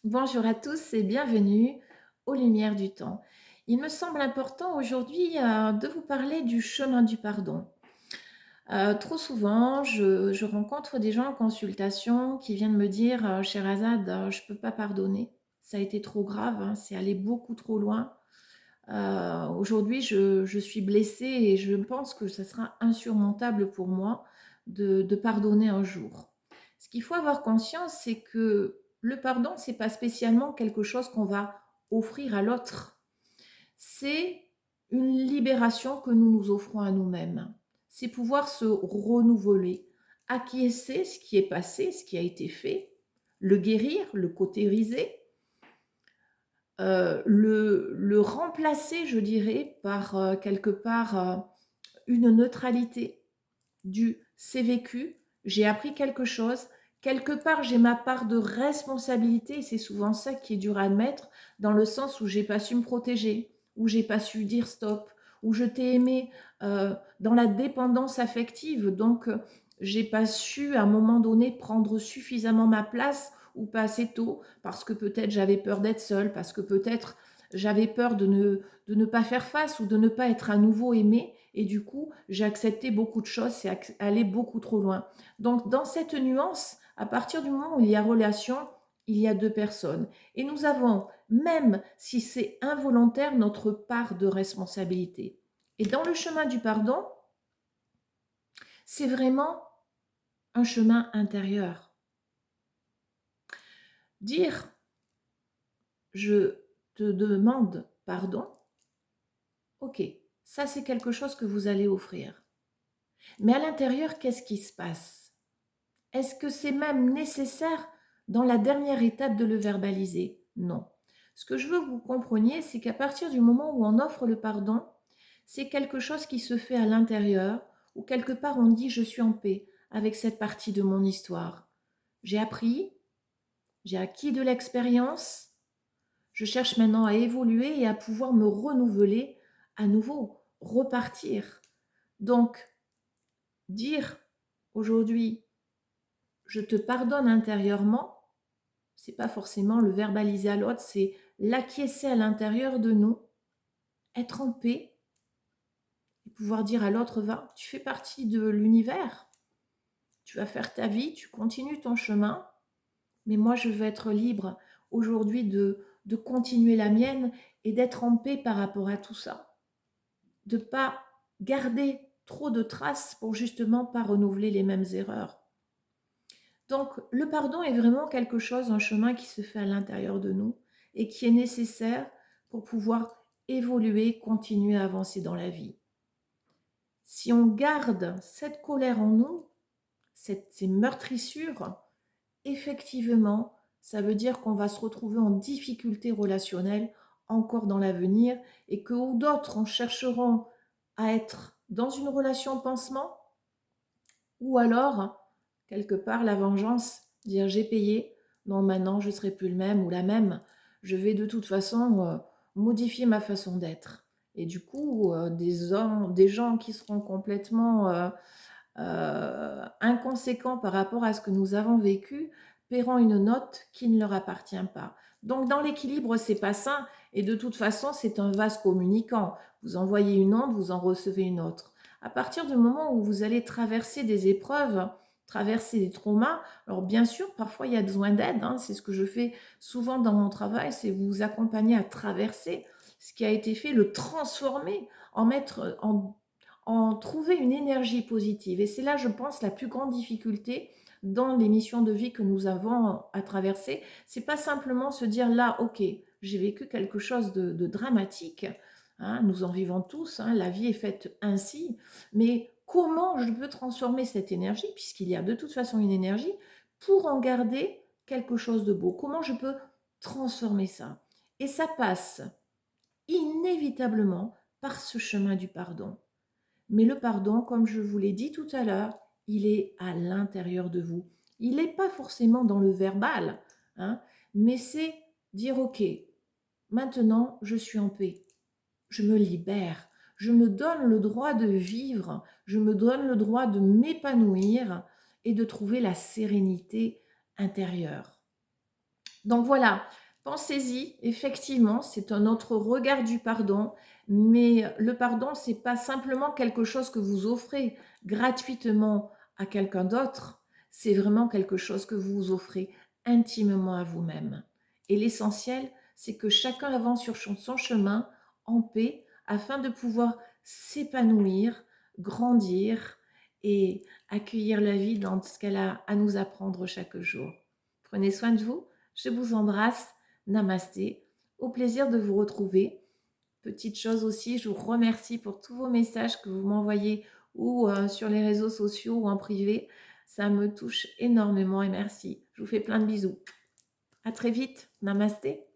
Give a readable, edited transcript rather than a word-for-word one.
Bonjour à tous et bienvenue aux Lumières du Temps. Il me semble important aujourd'hui de vous parler du chemin du pardon. Trop souvent, je rencontre des gens en consultation qui viennent me dire Sherazade, je ne peux pas pardonner. Ça a été trop grave, hein, c'est allé beaucoup trop loin. Aujourd'hui, je suis blessée et je pense que ça sera insurmontable pour moi de pardonner un jour. Ce qu'il faut avoir conscience, c'est que le pardon, c'est pas spécialement quelque chose qu'on va offrir à l'autre. C'est une libération que nous nous offrons à nous-mêmes. C'est pouvoir se renouveler, acquiescer ce qui est passé, ce qui a été fait, le guérir, le cautériser, le remplacer, je dirais, par quelque part une neutralité du c'est vécu, j'ai appris quelque chose, quelque part j'ai ma part de responsabilité, et c'est souvent ça qui est dur à admettre, dans le sens où j'ai pas su me protéger, où j'ai pas su dire stop, où je t'ai aimé dans la dépendance affective, donc j'ai pas su à un moment donné prendre suffisamment ma place ou pas assez tôt, parce que peut-être j'avais peur d'être seule, parce que peut-être j'avais peur de ne pas faire face ou de ne pas être à nouveau aimée. Et du coup, j'ai accepté beaucoup de choses, c'est aller beaucoup trop loin. Donc, dans cette nuance, à partir du moment où il y a relation, il y a deux personnes. Et nous avons, même si c'est involontaire, notre part de responsabilité. Et dans le chemin du pardon, c'est vraiment un chemin intérieur. Dire je te demande pardon, ok, ça c'est quelque chose que vous allez offrir. Mais à l'intérieur, qu'est-ce qui se passe? Est-ce que c'est même nécessaire dans la dernière étape de le verbaliser? Non. Ce que je veux que vous compreniez, c'est qu'à partir du moment où on offre le pardon, c'est quelque chose qui se fait à l'intérieur, où quelque part on dit je suis en paix avec cette partie de mon histoire. J'ai appris, j'ai acquis de l'expérience, je cherche maintenant à évoluer et à pouvoir me renouveler à nouveau, repartir. Donc, dire aujourd'hui je te pardonne intérieurement, c'est pas forcément le verbaliser à l'autre, c'est l'acquiescer à l'intérieur de nous, être en paix et pouvoir dire à l'autre, va, tu fais partie de l'univers, tu vas faire ta vie, tu continues ton chemin, mais moi je veux être libre aujourd'hui de continuer la mienne et d'être en paix par rapport à tout ça, de pas garder trop de traces pour justement pas renouveler les mêmes erreurs. Donc, le pardon est vraiment quelque chose, un chemin qui se fait à l'intérieur de nous et qui est nécessaire pour pouvoir évoluer, continuer à avancer dans la vie. Si on garde cette colère en nous, ces meurtrissures, effectivement, ça veut dire qu'on va se retrouver en difficulté relationnelle encore dans l'avenir et que d'autres en chercheront à être dans une relation pansement ou alors, quelque part, la vengeance, dire j'ai payé, non maintenant je ne serai plus le même ou la même, je vais de toute façon modifier ma façon d'être. Et du coup, des gens qui seront complètement inconséquents par rapport à ce que nous avons vécu paieront une note qui ne leur appartient pas. Donc dans l'équilibre, c'est pas sain et de toute façon, c'est un vase communicant. Vous envoyez une onde, vous en recevez une autre. À partir du moment où vous allez traverser des épreuves, traverser des traumas, alors bien sûr, parfois il y a besoin d'aide, hein, c'est ce que je fais souvent dans mon travail, c'est vous accompagner à traverser ce qui a été fait, le transformer, en trouver une énergie positive. Et c'est là, je pense, la plus grande difficulté dans les missions de vie que nous avons à traverser. C'est pas simplement se dire là, ok, j'ai vécu quelque chose de dramatique. Hein, nous en vivons tous. Hein, la vie est faite ainsi. Mais comment je peux transformer cette énergie, puisqu'il y a de toute façon une énergie, pour en garder quelque chose de beau? Comment je peux transformer ça? Et ça passe inévitablement par ce chemin du pardon. Mais le pardon, comme je vous l'ai dit tout à l'heure, il est à l'intérieur de vous. Il n'est pas forcément dans le verbal, hein, mais c'est dire, OK, maintenant je suis en paix, je me libère, je me donne le droit de vivre, je me donne le droit de m'épanouir et de trouver la sérénité intérieure. Donc voilà, pensez-y, effectivement, c'est un autre regard du pardon, mais le pardon, c'est pas simplement quelque chose que vous offrez gratuitement à quelqu'un d'autre, c'est vraiment quelque chose que vous vous offrez intimement à vous-même. Et l'essentiel, c'est que chacun avance sur son chemin en paix afin de pouvoir s'épanouir, grandir et accueillir la vie dans ce qu'elle a à nous apprendre chaque jour. Prenez soin de vous. Je vous embrasse. Namasté. Au plaisir de vous retrouver. Petite chose aussi, je vous remercie pour tous vos messages que vous m'envoyez ou sur les réseaux sociaux ou en privé. Ça me touche énormément et merci. Je vous fais plein de bisous. À très vite. Namasté.